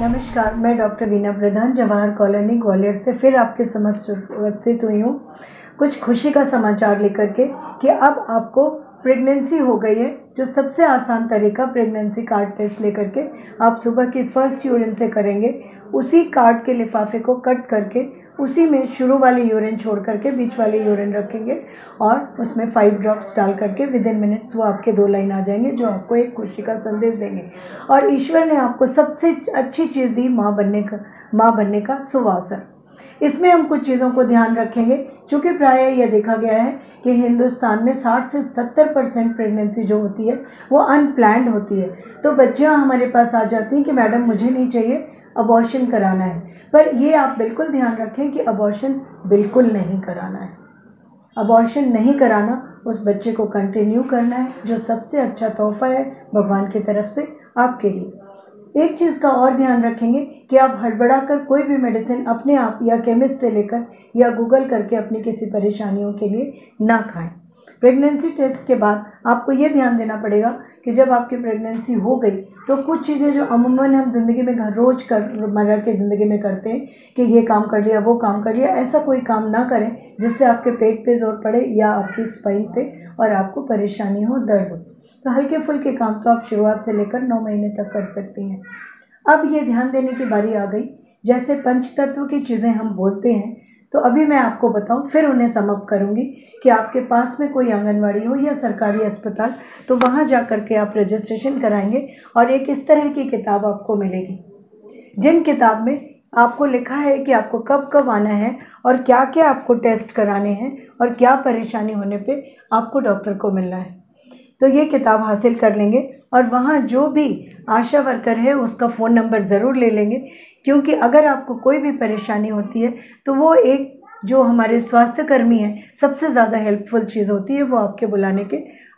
नमस्कार, मैं डॉक्टर वीना प्रधान जवाहर कॉलोनी ग्वालियर से फिर आपके समक्ष उपस्थित हुई हूँ कुछ खुशी का समाचार लेकर के कि अब आपको प्रेगनेंसी हो गई है। जो सबसे आसान तरीका प्रेगनेंसी कार्ड टेस्ट लेकर के आप सुबह की फर्स्ट यूरिन से करेंगे। उसी कार्ड के लिफाफे को कट करके उसी में शुरू वाली यूरिन छोड़ करके बीच वाली यूरिन रखेंगे और उसमें 5 ड्रॉप्स डाल करके विदिन मिनट्स वो आपके 2 लाइन आ जाएंगे जो आपको एक खुशी का संदेश देंगे। और ईश्वर ने आपको सबसे अच्छी चीज़ दी, माँ बनने का सुअवसर। इसमें हम कुछ चीज़ों को ध्यान रखेंगे क्योंकि प्रायः यह देखा गया है कि हिंदुस्तान में 60 से 70% प्रेगनेंसी जो होती है वो अनप्लैंड होती है। तो बच्चियाँ हमारे पास आ जाती हैं कि मैडम मुझे नहीं चाहिए, अबॉर्शन कराना है। पर ये आप बिल्कुल ध्यान रखें कि अबॉर्शन बिल्कुल नहीं कराना है। अबॉर्शन नहीं कराना, उस बच्चे को कंटिन्यू करना है, जो सबसे अच्छा तोहफा है भगवान की तरफ से आपके लिए। एक चीज़ का और ध्यान रखेंगे कि आप हड़बड़ा कर कोई भी मेडिसिन अपने आप या केमिस्ट से लेकर या गूगल करके अपनी किसी परेशानियों के लिए ना खाएं। प्रेगनेंसी टेस्ट के बाद आपको ये ध्यान देना पड़ेगा कि जब आपकी प्रेगनेंसी हो गई तो कुछ चीज़ें जो अमूमन हम ज़िंदगी में रोज़मर्रा की ज़िंदगी में करते हैं कि ये काम कर लिया, वो काम कर लिया, ऐसा कोई काम ना करें जिससे आपके पेट पे जोर पड़े या आपकी स्पाइन पे और आपको परेशानी हो, दर्द हो। तो हल्के फुल्के काम तो आप शुरुआत से लेकर 9 महीने तक कर सकती हैं। अब ये ध्यान देने की बारी आ गई, जैसे पंचतत्व की चीज़ें हम बोलते हैं तो अभी मैं आपको बताऊं, फिर उन्हें समअप करूंगी कि आपके पास में कोई आंगनवाड़ी हो या सरकारी अस्पताल तो वहां जा कर के आप रजिस्ट्रेशन कराएंगे और एक इस तरह की किताब आपको मिलेगी जिन किताब में आपको लिखा है कि आपको कब कब आना है और क्या क्या आपको टेस्ट कराने हैं और क्या परेशानी होने पे आपको डॉक्टर को मिलना है। तो ये किताब हासिल कर लेंगे और वहाँ जो भी आशा वर्कर है उसका फ़ोन नंबर ज़रूर ले लेंगे, क्योंकि अगर आपको कोई भी परेशानी होती है तो वो एक जो हमारे स्वास्थ्य कर्मी हैं सबसे ज़्यादा हेल्पफुल चीज़ होती है, वो आपके बुलाने के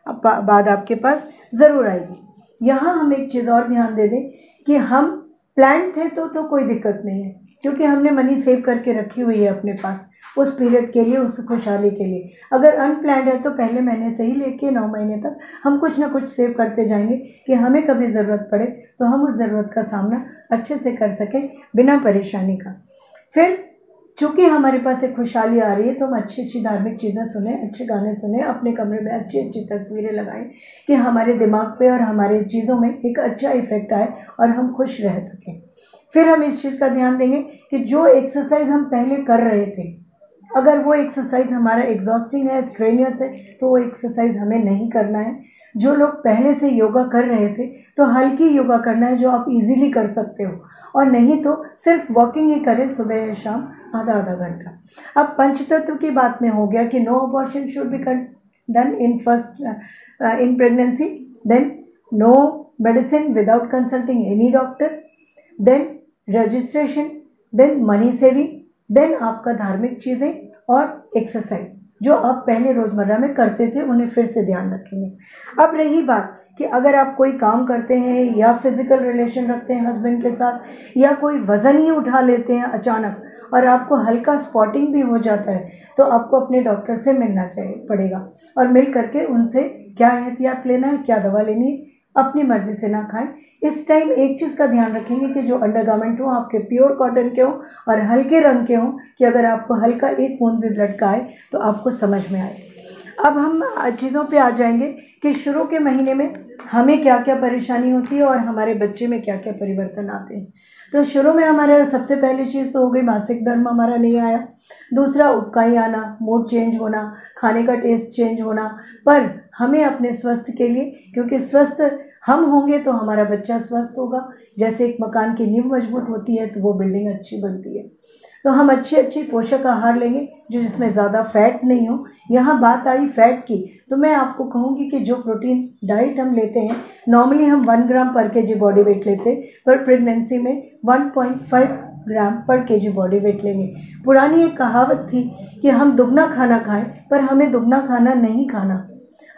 बाद आपके पास ज़रूर आएगी। यहाँ हम एक चीज़ और ध्यान दे दें कि हम प्लान थे तो कोई दिक्कत नहीं है, क्योंकि हमने मनी सेव करके रखी हुई है अपने पास उस पीरियड के लिए, उस खुशहाली के लिए। अगर अनप्लैंड है तो पहले महीने से ही लेके 9 महीने तक हम कुछ ना कुछ सेव करते जाएंगे कि हमें कभी ज़रूरत पड़े तो हम उस ज़रूरत का सामना अच्छे से कर सकें बिना परेशानी का। फिर चूँकि हमारे पास एक खुशहाली आ रही है तो हम अच्छी अच्छी धार्मिक चीज़ें सुने, अच्छे गाने सुने, अपने कमरे में अच्छी अच्छी तस्वीरें लगाएं कि हमारे दिमाग पे और हमारे चीज़ों में एक अच्छा इफेक्ट आए और हम खुश रह सकें। फिर हम इस चीज़ का ध्यान देंगे कि जो एक्सरसाइज हम पहले कर रहे थे, अगर वो एक्सरसाइज हमारा एग्जॉस्टिंग है, स्ट्रेनियस है, तो वो एक्सरसाइज हमें नहीं करना है। जो लोग पहले से योगा कर रहे थे तो हल्की योगा करना है जो आप इजीली कर सकते हो, और नहीं तो सिर्फ वॉकिंग ही करें सुबह या शाम आधा घंटा। अब पंचतत्व की बात में हो गया कि no abortion should be done in pregnancy, then no medicine without consulting any doctor, then registration, then money saving, then आपका धार्मिक चीज़ें और एक्सरसाइज जो आप पहले रोज़मर्रा में करते थे उन्हें फिर से ध्यान रखेंगे। अब रही बात कि अगर आप कोई काम करते हैं या फिजिकल रिलेशन रखते हैं हस्बैंड के साथ या कोई वज़न ही उठा लेते हैं अचानक और आपको हल्का स्पॉटिंग भी हो जाता है तो आपको अपने डॉक्टर से मिलना पड़ेगा और मिल करके उनसे क्या एहतियात लेना है, क्या दवा लेनी है, अपनी मर्जी से ना खाएं। इस टाइम एक चीज़ का ध्यान रखेंगे कि जो अंडरगारमेंट हो आपके प्योर कॉटन के हो और हल्के रंग के हो, कि अगर आपको हल्का एक बूंद भी ब्लड का आए तो आपको समझ में आए। अब हम चीज़ों पे आ जाएंगे कि शुरू के महीने में हमें क्या क्या परेशानी होती है और हमारे बच्चे में क्या क्या परिवर्तन आते हैं। तो शुरू में हमारा सबसे पहली चीज़ तो हो गई मासिक धर्म हमारा नहीं आया, दूसरा उबकाई आना, मूड चेंज होना, खाने का टेस्ट चेंज होना। पर हमें अपने स्वास्थ्य के लिए, क्योंकि स्वस्थ हम होंगे तो हमारा बच्चा स्वस्थ होगा, जैसे एक मकान की नींव मजबूत होती है तो वो बिल्डिंग अच्छी बनती है। तो हम अच्छी पोषक आहार लेंगे जो जिसमें ज़्यादा फैट नहीं हो। यहाँ बात आई फैट की तो मैं आपको कहूँगी कि जो प्रोटीन डाइट हम लेते हैं, नॉर्मली हम 1 ग्राम पर केजी बॉडी वेट लेते हैं, पर प्रेगनेंसी में 1.5 ग्राम पर केजी बॉडी वेट लेंगे। पुरानी एक कहावत थी कि हम दुगना खाना खाएं, पर हमें दुगना खाना नहीं खाना,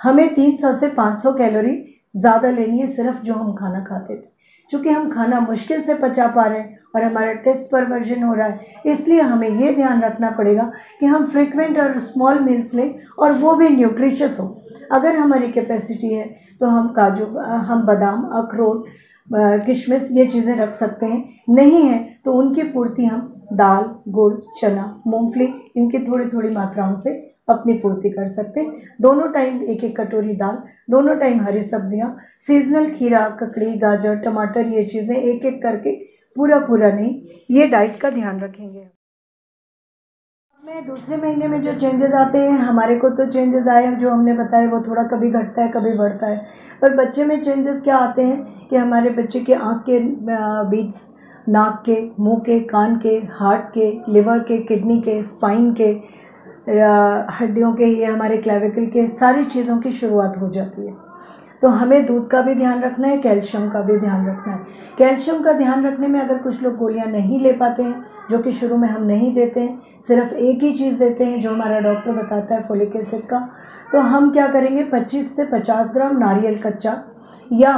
हमें 300 से 500 कैलोरी ज़्यादा लेनी है सिर्फ जो हम खाना खाते थे। चूँकि हम खाना मुश्किल से पचा पा रहे हैं और हमारा टेस्ट परवर्जन हो रहा है, इसलिए हमें ये ध्यान रखना पड़ेगा कि हम फ्रीक्वेंट और स्मॉल मील्स लें और वो भी न्यूट्रिशियस हो। अगर हमारी कैपेसिटी है तो हम काजू, हम बादाम, अखरोट, किशमिश ये चीज़ें रख सकते हैं। नहीं है तो उनकी पूर्ति हम दाल, गुड़, चना, मूंगफली इनकी थोड़ी थोड़ी मात्राओं से अपनी पूर्ति कर सकते हैं। दोनों टाइम एक एक कटोरी दाल, दोनों टाइम हरी सब्जियां, सीजनल खीरा, ककड़ी, गाजर, टमाटर ये चीज़ें एक एक करके, पूरा पूरा नहीं, ये डाइट का ध्यान रखेंगे। में दूसरे महीने में जो चेंजेस आते हैं, हमारे को तो चेंजेस आए जो हमने बताया वो थोड़ा कभी घटता है कभी बढ़ता है, पर बच्चे में चेंजेस क्या आते हैं कि हमारे बच्चे के आँख के बीट्स, नाक के, मुंह के, कान के, हार्ट के, लिवर के, किडनी के, स्पाइन के, हड्डियों के, ये हमारे क्लेविकल के, सारी चीज़ों की शुरुआत हो जाती है। तो हमें दूध का भी ध्यान रखना है, कैल्शियम का भी ध्यान रखना है। कैल्शियम का ध्यान रखने में अगर कुछ लोग गोलियां नहीं ले पाते हैं, जो कि शुरू में हम नहीं देते हैं, सिर्फ एक ही चीज़ देते हैं जो हमारा डॉक्टर बताता है, फोलिक एसिड का, तो हम क्या करेंगे 25 से 50 ग्राम नारियल कच्चा या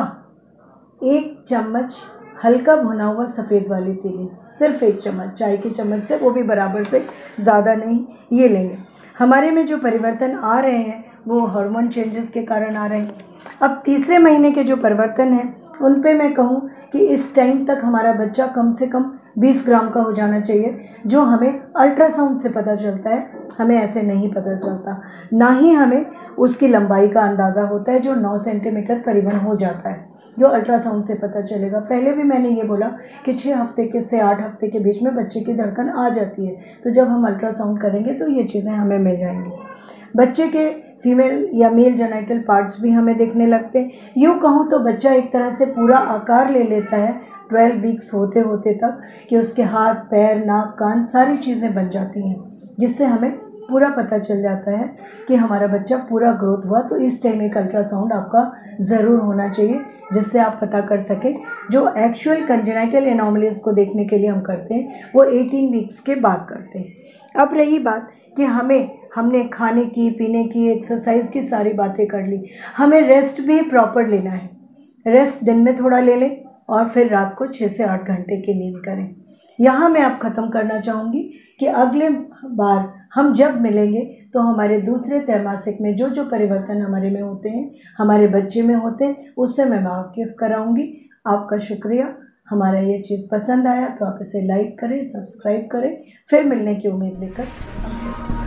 1 चम्मच हल्का भुना हुआ सफ़ेद वाली तीली, सिर्फ 1 चम्मच चाय के चम्मच से, वो भी बराबर से, ज़्यादा नहीं, ये लेंगे। हमारे में जो परिवर्तन आ रहे हैं वो हार्मोन चेंजेस के कारण आ रहे हैं। अब तीसरे महीने के जो परिवर्तन हैं उन पे मैं कहूँ कि इस टाइम तक हमारा बच्चा कम से कम 20 ग्राम का हो जाना चाहिए, जो हमें अल्ट्रासाउंड से पता चलता है, हमें ऐसे नहीं पता चलता। ना ही हमें उसकी लंबाई का अंदाज़ा होता है जो 9 सेंटीमीटर करीबन हो जाता है, जो अल्ट्रासाउंड से पता चलेगा। पहले भी मैंने ये बोला कि 6 हफ्ते के से 8 हफ्ते के बीच में बच्चे की धड़कन आ जाती है, तो जब हम अल्ट्रासाउंड करेंगे तो ये चीज़ें हमें मिल जाएंगी। बच्चे के फीमेल या मेल जेनिटल पार्ट्स भी हमें दिखने लगते हैं। यूँ कहूँ तो बच्चा एक तरह से पूरा आकार ले लेता है 12 वीक्स होते होते तक, कि उसके हाथ, पैर, नाक, कान सारी चीज़ें बन जाती हैं, जिससे हमें पूरा पता चल जाता है कि हमारा बच्चा पूरा ग्रोथ हुआ। तो इस टाइम एक अल्ट्रासाउंड आपका ज़रूर होना चाहिए, जिससे आप पता कर सकें। जो एक्चुअल कंजेनाइटल एनोमलीज को देखने के लिए हम करते हैं वो 18 वीक्स के बाद करते हैं। अब रही बात कि हमने खाने की, पीने की, एक्सरसाइज की सारी बातें कर ली, हमें रेस्ट भी प्रॉपर लेना है। रेस्ट दिन में थोड़ा ले लें और फिर रात को 6 से 8 घंटे की नींद करें। यहाँ मैं अब ख़त्म करना चाहूँगी कि अगले बार हम जब मिलेंगे तो हमारे दूसरे त्रैमासिक में जो जो परिवर्तन हमारे में होते हैं, हमारे बच्चे में होते हैं, उससे मैं वाकिफ़ कराऊँगी। आपका शुक्रिया। हमारा ये चीज़ पसंद आया तो आप इसे लाइक करें, सब्सक्राइब करें। फिर मिलने की उम्मीद लेकर